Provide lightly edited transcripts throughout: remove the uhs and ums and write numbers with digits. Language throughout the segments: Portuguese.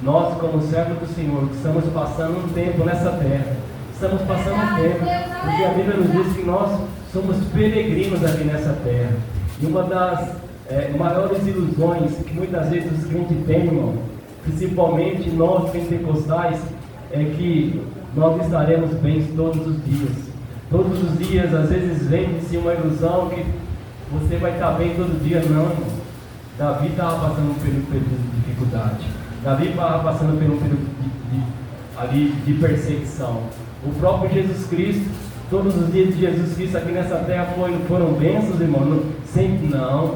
Nós, como servos do Senhor, estamos passando um tempo nessa terra. Estamos passando um tempo, porque a Bíblia nos diz que nós somos peregrinos aqui nessa terra. E uma das maiores ilusões que muitas vezes os crentes têm, irmão, principalmente nós pentecostais, é que nós estaremos bem todos os dias. Todos os dias, às vezes, vende-se uma ilusão que você vai estar bem todo dia. Não, irmão. Davi estava passando por um período de dificuldade. Davi estava passando por um período de perseguição. O próprio Jesus Cristo, todos os dias de Jesus Cristo aqui nessa terra foram bênçãos, irmão? Sempre não.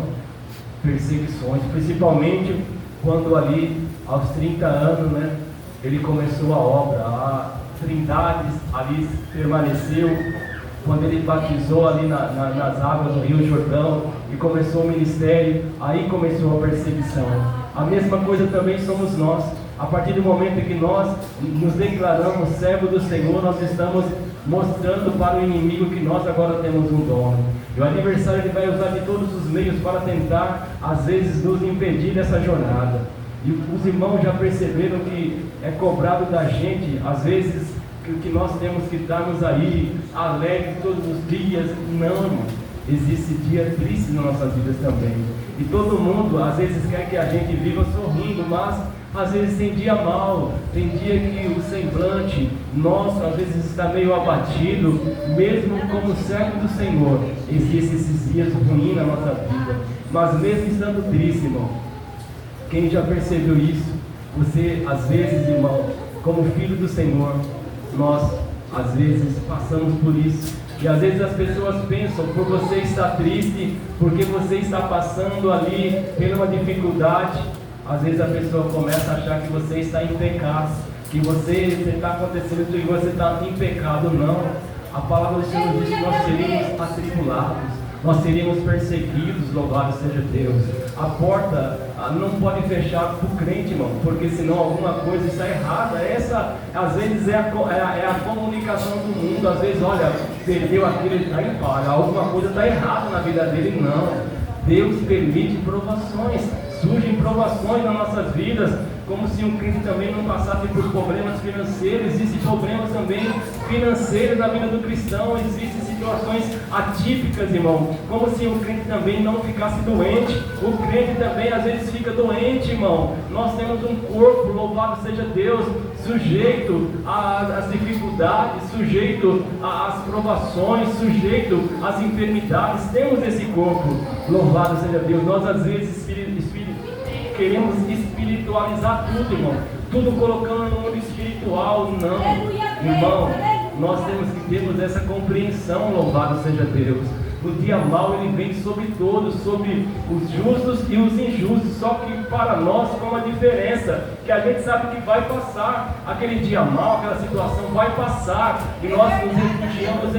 Perseguições, principalmente quando ali, aos 30 anos, né, ele começou a obra. A Trindade ali permaneceu. Quando ele batizou ali nas águas do Rio Jordão e começou o ministério, aí começou a perseguição. A mesma coisa também somos nós. A partir do momento em que nós nos declaramos servos do Senhor, nós estamos mostrando para o inimigo que nós agora temos um dono. E o adversário ele vai usar de todos os meios para tentar, às vezes, nos impedir dessa jornada. E os irmãos já perceberam que é cobrado da gente, às vezes, que nós temos que estarmos aí alegres todos os dias. Não, irmão. Existe dia triste nas nossas vidas também. E todo mundo às vezes quer que a gente viva sorrindo, mas às vezes tem dia mal, tem dia que o semblante nosso às vezes está meio abatido. Mesmo como servo do Senhor, existem esses dias ruins na nossa vida. Mas mesmo estando triste, irmão, quem já percebeu isso? Você às vezes, irmão, como filho do Senhor, nós às vezes passamos por isso. E às vezes as pessoas pensam, por você estar triste, porque você está passando ali por uma dificuldade, às vezes a pessoa começa a achar que você está em pecado, que você está acontecendo e você está em pecado. Não. A palavra do Senhor diz que nós seríamos atribulados, nós seríamos perseguidos, louvado seja Deus. A porta não pode fechar para o crente, irmão, porque senão alguma coisa está errada. Essa, às vezes, é a comunicação do mundo. Às vezes, olha, perdeu aquilo, ele está em falha, alguma coisa está errada na vida dele. Não. Deus permite provações, surgem provações nas nossas vidas, como se um crente também não passasse por problemas financeiros. Existem problemas também financeiros na vida do cristão, existem situações atípicas, irmão, como se um crente também não ficasse doente. O crente também às vezes fica doente, irmão. Nós temos um corpo, louvado seja Deus, sujeito às dificuldades, sujeito às provações, sujeito às enfermidades. Temos esse corpo, louvado seja Deus. Nós às vezes queremos espiritualizar tudo, irmão, tudo colocando no mundo espiritual. Não, irmão, nós temos que termos essa compreensão, louvado seja Deus. O dia mau ele vem sobre todos, sobre os justos e os injustos. Só que para nós, com uma diferença, que a gente sabe que vai passar. Aquele dia mau, aquela situação vai passar. E nós nos refugiamos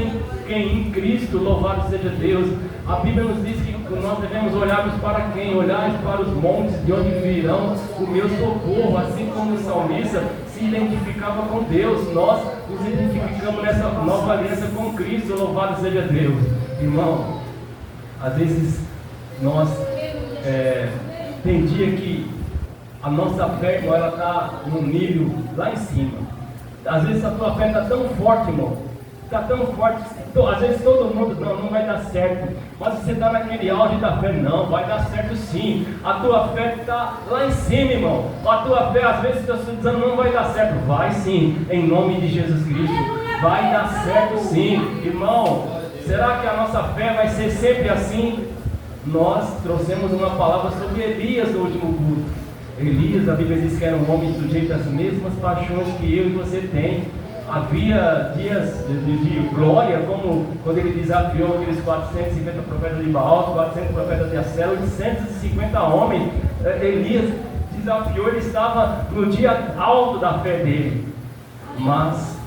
em Cristo, louvado seja Deus. A Bíblia nos diz que nós devemos olharmos para quem? Olharmos para os montes, de onde virão o meu socorro. Assim como o salmista se identificava com Deus, nós nos identificamos nessa nova aliança com Cristo, louvado seja Deus. Irmão, às vezes nós tem dia que a nossa fé, irmão, ela está num nível lá em cima. Às vezes a tua fé está tão forte, irmão, está tão forte, às vezes todo mundo, não vai dar certo, mas você está naquele auge da fé, não, vai dar certo sim. A tua fé está lá em cima, irmão. A tua fé, às vezes, está dizendo, não vai dar certo, vai sim, em nome de Jesus Cristo, vai dar certo sim, irmão. Será que a nossa fé vai ser sempre assim? Nós trouxemos uma palavra sobre Elias no último culto. Elias, a Bíblia diz que era um homem sujeito às mesmas paixões que eu e você tem. Havia dias de glória, como quando ele desafiou aqueles 450 profetas de Baal, 400 profetas de Acera, 850 homens. Elias desafiou, ele estava no dia alto da fé dele. Mas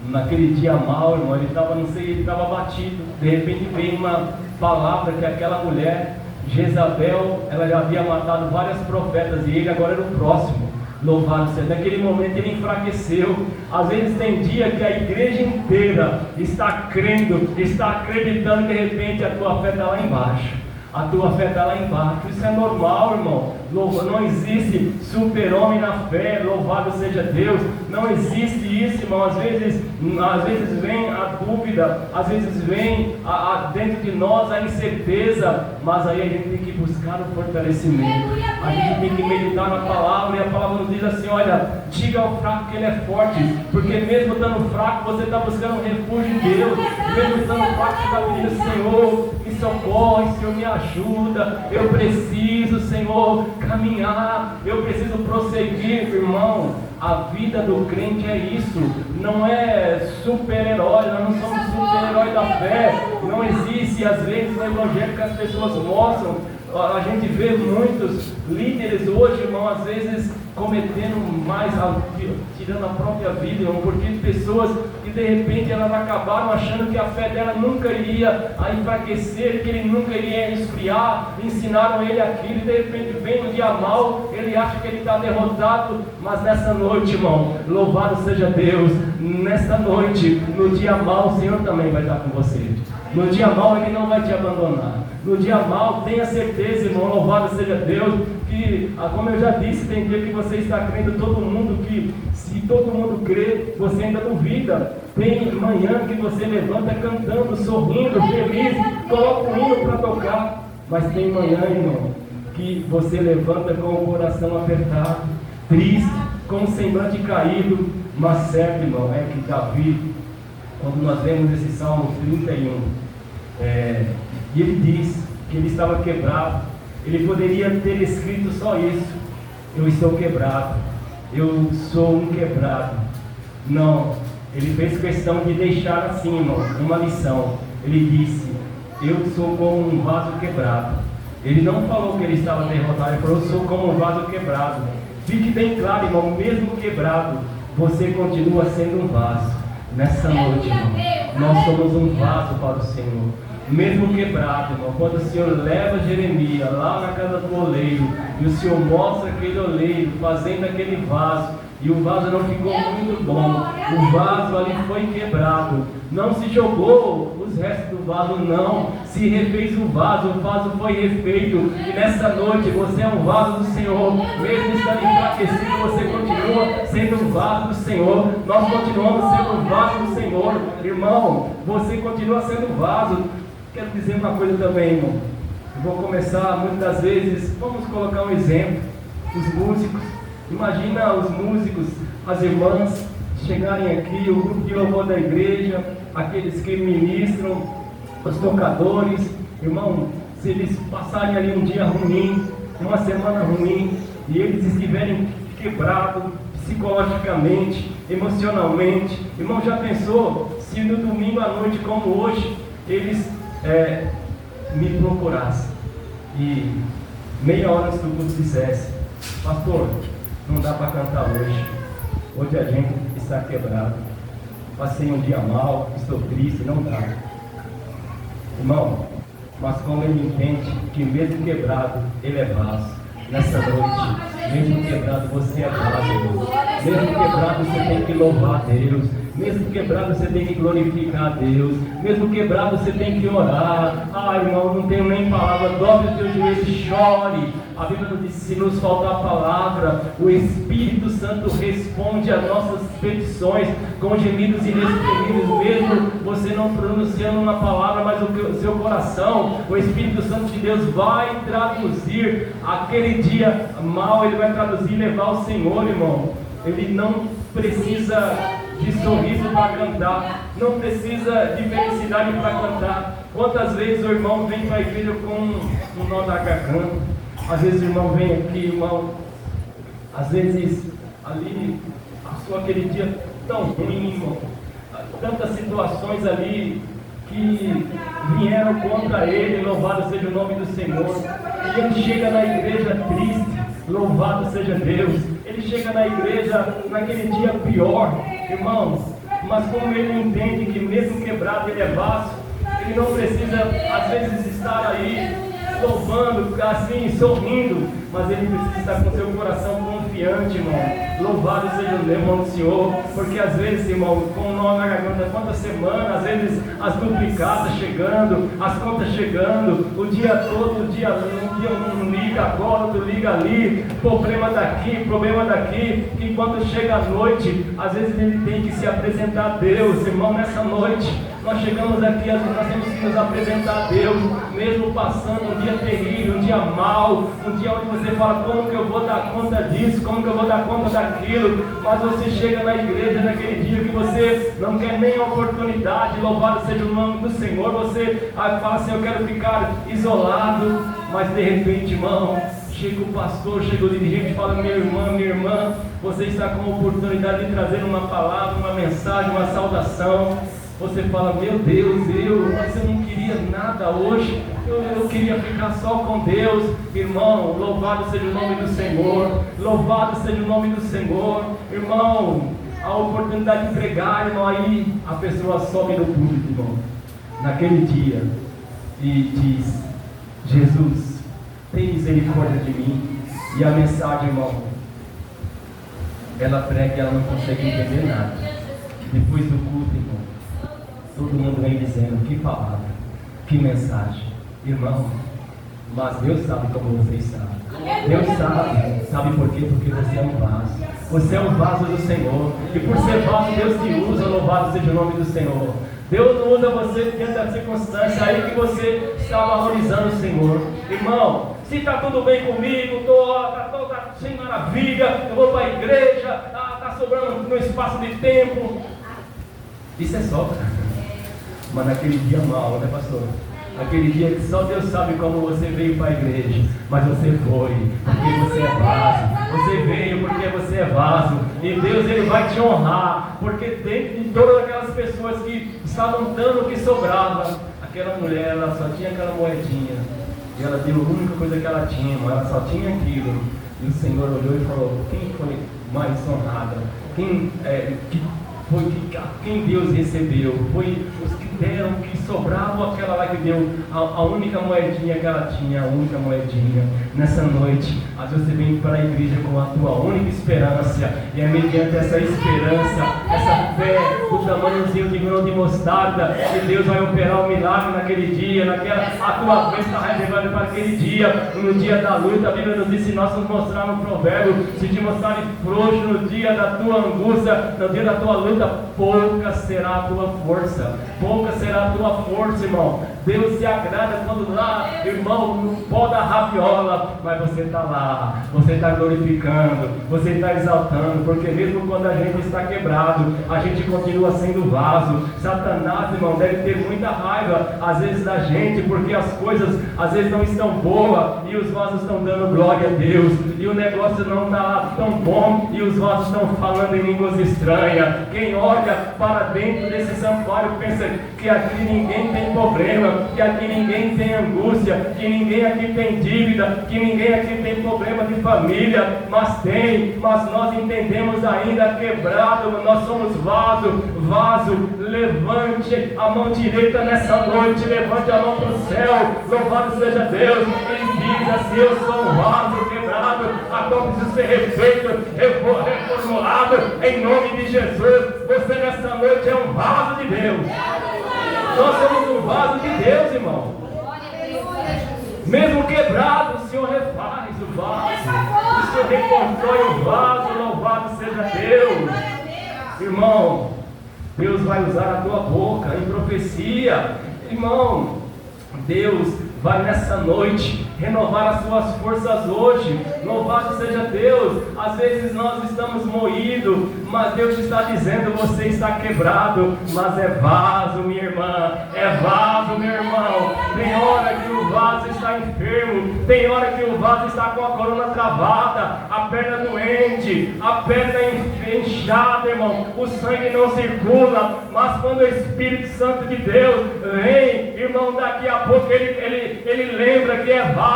naquele dia mau, irmão, ele estava, não sei, ele estava abatido. De repente veio uma palavra que aquela mulher, Jezabel, ela já havia matado vários profetas e ele agora era o próximo. Louvado seja. Naquele momento ele enfraqueceu. Às vezes tem dia que a igreja inteira está crendo, está acreditando, de repente a tua fé está lá embaixo. a tua fé está lá embaixo. Isso é normal, irmão. Não existe super-homem na fé, louvado seja Deus. Não existe isso, irmão. Às vezes vem a dúvida, às vezes vem dentro de nós a incerteza, mas aí a gente tem que buscar o fortalecimento. A gente tem que meditar na palavra, e a palavra nos diz assim: olha, diga ao fraco que ele é forte, porque mesmo estando fraco, você está buscando um refúgio em Deus. Mesmo estando fraco, você está pedindo: Senhor, me socorre, Senhor, me ajuda. Eu preciso, Senhor, caminhar, eu preciso prosseguir, irmão. A vida do crente é isso, não é super-herói, nós não somos super-herói da fé. Não existe, às vezes, no evangelho que as pessoas mostram. A gente vê muitos líderes hoje, irmão, às vezes cometendo mais, tirando a própria vida, irmão, porque pessoas que de repente elas acabaram achando que a fé dela nunca iria enfraquecer, que ele nunca iria esfriar, ensinaram ele aquilo, e de repente vem no dia mal, ele acha que ele está derrotado. Mas nessa noite, irmão, louvado seja Deus, nessa noite, no dia mal, o Senhor também vai estar com você. No dia mal Ele não vai te abandonar. No dia mal, tenha certeza, irmão, louvado seja Deus, que, como eu já disse, tem dia que você está crendo, todo mundo, que se todo mundo crê, você ainda duvida. Tem manhã que você levanta cantando, sorrindo, feliz, coloca um hino para tocar. Mas tem manhã, irmão, que você levanta com o coração apertado, triste, com o semblante caído. Mas certo, irmão, é que Davi, quando nós vemos esse Salmo 31, e ele diz que ele estava quebrado. Ele poderia ter escrito só isso: eu estou quebrado, eu sou um quebrado. Não, ele fez questão de deixar assim, irmão, uma lição. Ele disse: eu sou como um vaso quebrado. Ele não falou que ele estava derrotado, ele falou: eu sou como um vaso quebrado. Fique bem claro, irmão, mesmo quebrado, você continua sendo um vaso. Nessa noite, irmão, nós somos um vaso para o Senhor. Mesmo quebrado, irmão, quando o Senhor leva Jeremias lá na casa do oleiro, e o Senhor mostra aquele oleiro fazendo aquele vaso, e o vaso não ficou muito bom, o vaso ali foi quebrado, não se jogou os restos do vaso, não, se refez o vaso foi refeito. E nessa noite você é um vaso do Senhor, mesmo estando enfraquecido, você continua sendo um vaso do Senhor. Nós continuamos sendo um vaso do Senhor, irmão, você continua sendo vaso. Quero dizer uma coisa também, irmão. Eu vou começar, muitas das vezes, vamos colocar um exemplo: os músicos. Imagina os músicos, as irmãs chegarem aqui, o grupo de louvor da igreja, aqueles que ministram, os tocadores. Irmão, se eles passarem ali um dia ruim, uma semana ruim, e eles estiverem quebrados psicologicamente, emocionalmente, irmão, já pensou se no domingo à noite como hoje eles me procurassem e meia hora antes do culto dissesse: pastor, não dá para cantar hoje a gente está quebrado, passei um dia mal, estou triste, não dá. Irmão, mas como ele entende que mesmo quebrado, ele é vaso. Nessa noite, mesmo quebrado, você é vaso, irmão. Mesmo quebrado, você tem que louvar a Deus. Mesmo quebrado, você tem que glorificar a Deus. Mesmo quebrado, você tem que orar. Irmão, não tenho nem palavra. Dobre o teu joelho e chore. A Bíblia nos diz: se nos faltar palavra, o Espírito Santo responde às nossas petições com gemidos inexprimíveis. Mesmo você não pronunciando uma palavra, mas o seu coração, o Espírito Santo de Deus vai traduzir. Aquele dia mal, ele vai traduzir e levar ao Senhor, irmão. Ele não precisa de sorriso para cantar, não precisa de felicidade para cantar. Quantas vezes o irmão vem para a igreja com um nó na garganta? Às vezes o irmão vem aqui, irmão, às vezes ali passou aquele dia tão ruim, irmão, tantas situações ali que vieram contra ele, louvado seja o nome do Senhor. E ele chega na igreja triste, louvado seja Deus. Ele chega na igreja naquele dia pior, irmãos, mas como ele entende que mesmo quebrado ele é vaso, ele não precisa às vezes estar aí louvando, assim, sorrindo, mas ele precisa estar com seu coração confiante arrepiante, irmão. Louvado seja o nome do Senhor, porque às vezes, irmão, com o nó na garganta, quantas semanas, às vezes as duplicadas chegando, as contas chegando, o dia todo, um dia um liga agora, outro liga ali, problema daqui, que quando chega a noite, às vezes ele tem que se apresentar a Deus, irmão, nessa noite. Nós chegamos aqui, nós temos que nos apresentar a Deus, mesmo passando um dia terrível, um dia mau, um dia onde você fala, como que eu vou dar conta disso, como que eu vou dar conta daquilo, mas você chega na igreja naquele dia que você não quer nem a oportunidade, louvado seja o nome do Senhor, você fala assim, eu quero ficar isolado, mas de repente, irmão, chega o pastor, chega o dirigente e fala, minha irmã, você está com a oportunidade de trazer uma palavra, uma mensagem, uma saudação. Você fala, meu Deus, mas eu não queria nada hoje, eu queria ficar só com Deus. Irmão, louvado seja o nome do Senhor, louvado seja o nome do Senhor. Irmão, a oportunidade de pregar, irmão, aí a pessoa sobe no púlpito, irmão, naquele dia, e diz, Jesus, tem misericórdia de mim. E a mensagem, irmão, ela prega e ela não consegue entender nada. Depois do culto, irmão, todo mundo vem dizendo, que palavra, que mensagem. Irmão, mas Deus sabe como você está. Deus sabe por quê? Porque você é um vaso. Você é um vaso do Senhor. E por ser vaso, Deus te usa, louvado seja o nome do Senhor. Deus não usa você dentro da circunstância aí que você está valorizando o Senhor. Irmão, se está tudo bem comigo, está sem maravilha, eu vou para a igreja, está sobrando no espaço de tempo. Isso é só, mas naquele dia mal, né, pastor? Aquele dia que só Deus sabe como você veio para a igreja, mas você foi, porque você é vaso. Você veio porque você é vaso, e Deus ele vai te honrar, porque dentro de todas aquelas pessoas que estavam dando o que sobrava, aquela mulher, ela só tinha aquela moedinha, e ela deu a única coisa que ela tinha, ela só tinha aquilo. E o Senhor olhou e falou, quem foi mais honrada? Quem Deus recebeu? Foi os que deram, que sobravam, aquela lá que deu a única moedinha que ela tinha, a única moedinha. Nessa noite, às vezes você vem para a igreja com a tua única esperança, e é mediante essa esperança, essa fé, o tamanhozinho de grão de mostarda, que Deus vai operar um milagre naquele dia, a tua fé está reservada para aquele dia, no dia da luta. A Bíblia nos diz, se nós nos mostrar no provérbio, se te mostrarem frouxo no dia da tua angústia, no dia da tua luta, pouca será a tua força, pouca será a tua força, irmão. Deus se agrada quando lá, irmão, no pó da rabiola, mas você está lá, você está glorificando, você está exaltando, porque mesmo quando a gente está quebrado, a gente continua sendo vaso. Satanás, irmão, deve ter muita raiva às vezes da gente, porque as coisas às vezes não estão boas, e os vasos estão dando glória a Deus, e o negócio não está lá tão bom, e os vasos estão falando em línguas estranhas. Quem olha para dentro desse santuário pensa que aqui ninguém tem problema, que aqui ninguém tem angústia, que ninguém aqui tem dívida, que ninguém aqui tem problema de família, mas nós entendemos ainda quebrado, nós somos vaso. Levante a mão direita nessa noite, levante a mão para o céu, louvado seja Deus, e diz assim, eu sou um vaso quebrado, a qual preciso ser refeito, reformulado, em nome de Jesus. Você nessa noite é um vaso de Deus. Nós somos um vaso de Deus, irmão. Mesmo quebrado, o Senhor refaz o vaso, o Senhor reconstrói o vaso, louvado seja Deus. Irmão, Deus vai usar a tua boca em profecia. Irmão, Deus vai nessa noite renovar as suas forças hoje. Louvado seja Deus. Às vezes nós estamos moídos, mas Deus está dizendo, você está quebrado, mas é vaso, minha irmã, é vaso, meu irmão. Tem hora que o vaso está enfermo, tem hora que o vaso está com a coluna travada, a perna doente, a perna inchada, irmão, o sangue não circula, mas quando o Espírito Santo de Deus vem, irmão, daqui a pouco ele lembra que é vaso,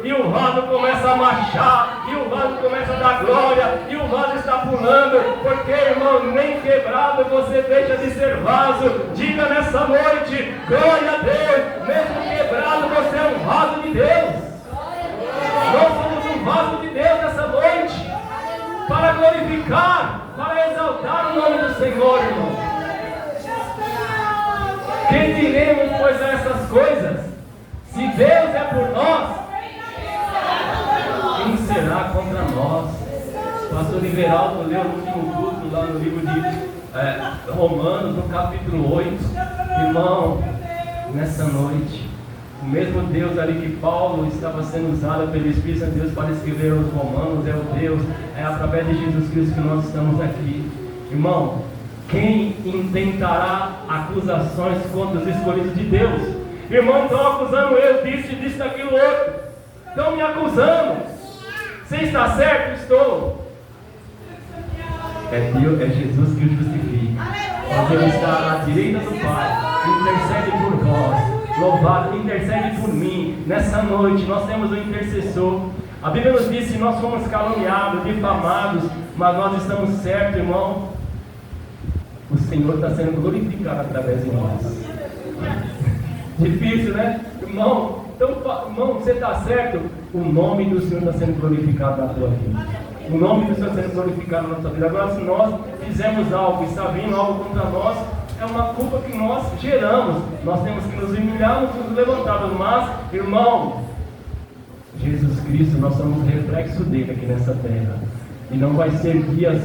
e o vaso começa a marchar, e o vaso começa a dar glória, e o vaso está pulando, porque, irmão, nem quebrado você deixa de ser vaso. Diga nessa noite, glória a Deus, mesmo quebrado você é um vaso de Deus. Nós somos um vaso de Deus nessa noite. glorificar, para exaltar o nome do Senhor, irmão. Quem diremos, pois, a essas coisas? Se Deus é por nós, quem será contra nós? O pastor Everaldo leu no último culto, lá no livro de Romanos, no capítulo 8. Irmão, nessa noite, o mesmo Deus ali que Paulo estava sendo usado pelo Espírito Santo de Deus para escrever aos Romanos, é o Deus, é através de Jesus Cristo que nós estamos aqui. Irmão, quem intentará acusações contra os escolhidos de Deus? Irmão, estão acusando eu disso, daquilo outro. Estão me acusando. Você está certo? Estou. É Deus, é Jesus que o justifica. Mas Ele está à direita do Pai, intercede por nós. Louvado, intercede por mim. Nessa noite nós temos um intercessor. A Bíblia nos diz que nós fomos caluniados, difamados, mas nós estamos certos, irmão. O Senhor está sendo glorificado através de nós. Difícil, né? Irmão, então, irmão, você está certo? O nome do Senhor está sendo glorificado na tua vida. O nome do Senhor está sendo glorificado na nossa vida. Agora, se nós fizermos algo, está vindo algo contra nós, é uma culpa que nós geramos. Nós temos que nos humilhar, nos levantarmos. Mas, irmão, Jesus Cristo, nós somos reflexo dele aqui nessa terra. E não vai ser dias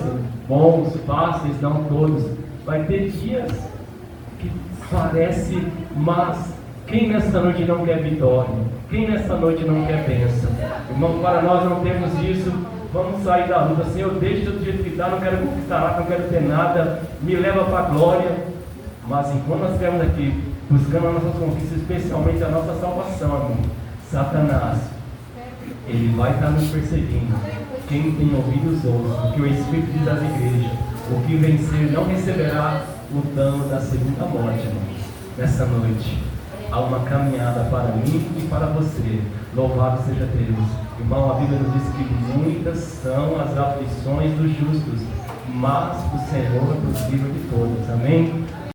bons, fáceis, não todos. Vai ter dias que parece, mas quem nessa noite não quer vitória? Quem nessa noite não quer bênção? Irmão, para nós não temos isso. Vamos sair da luta. Senhor, deixa do jeito que está, não quero conquistar nada, não quero ter nada. Me leva para a glória. Mas enquanto nós estivermos aqui buscando as nossas conquistas, especialmente a nossa salvação, irmão, Satanás, ele vai estar nos perseguindo. Quem tem ouvidos ouça, porque o Espírito diz às igrejas: o que vencer não receberá o dano da segunda morte, irmão. Nessa noite há uma caminhada para mim e para você. Louvado seja Deus. Irmão, a Bíblia nos diz que muitas são as aflições dos justos, mas o Senhor é possível de todos. Amém?